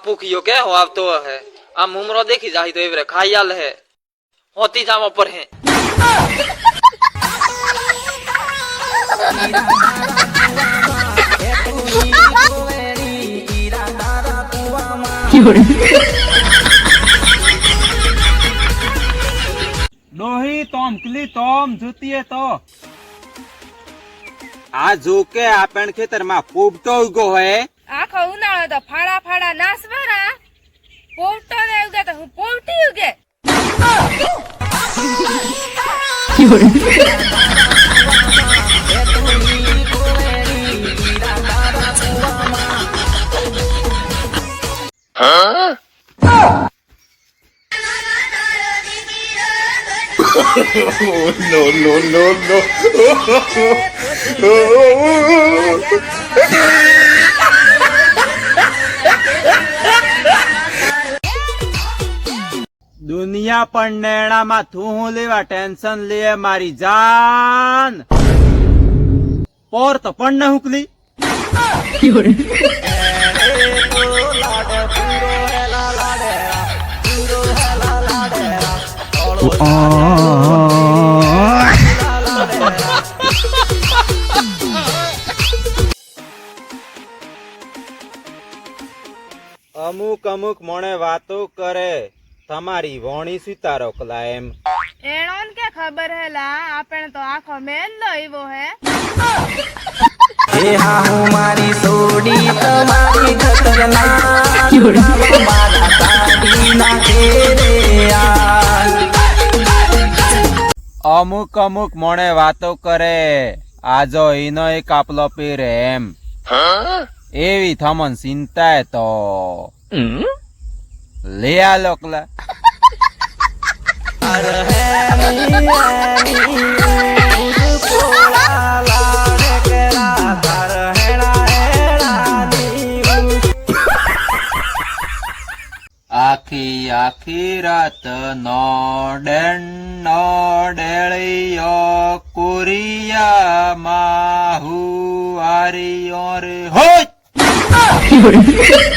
भूखियो के हो अब तो है आ मुमरो देखी जाही तो एवरे खाइयाल है होती जाम ऊपर है डोही तोम कली तोम जुतिए तो आ जो के आपन खेतर में पोपटो उगो है आखो उनाळो तो फाड़ा फाड़ा नासवारा पोपटो ने उगे तो હું પોપટી ઉગે no, no, no, no. दुनिया पण नेणा में थू लेवा टेंशन ले मारी जान पोर तो पण न हुकली અમુક અમુક મોણે વાતો કરે તમારી વોણી સુતારો કલા એમ એણોન કે ખબર હેલા આપણે તો આખો મેલ લઈવો હે એ હા હું મારી સોડી તમારી ખતરનાક મારા કાઢી નાખે રે યાર અમુક અમુક મોણે વાતો કરે આજો ઈનો એક કાપલો પીરે એમ એવી થમન ચિંતા તો લે આ લોકલા આખી આખી રાત નોડેળિયો કુરિયા માહુ આરિયો રે હોય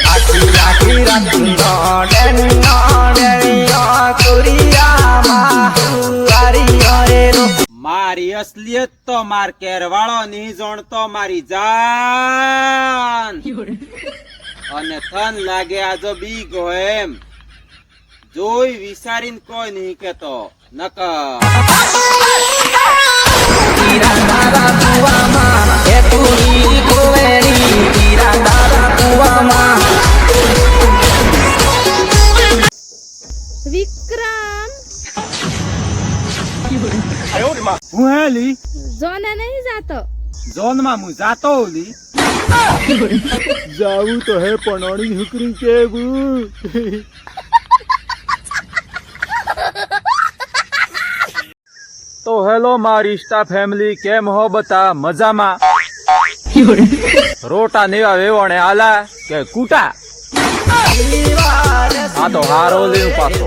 આખી આખી રાત નોડેળિયો કુરિયા માહુ આરિયો રે મારી અસલિયત તો માર કેરવાળો ની જોણતો મારી જાન અને થન લાગે આજો બીગ હોય એમ જોઈ વિચારીને કોઈ નહીં કેતો નકર વિક્રમ હું હેલી જોને નહીં જાતો જોન માં હું જાતો ઓલી જાવું તો હે પણ અણી હુકરી કેવું તો હેલો મારી સ્ટા ફેમિલી કેમ હો બતા મજામાં રોટા નેવા વેવણે આલા કે કૂટા આ તો હારો લેવું પાછો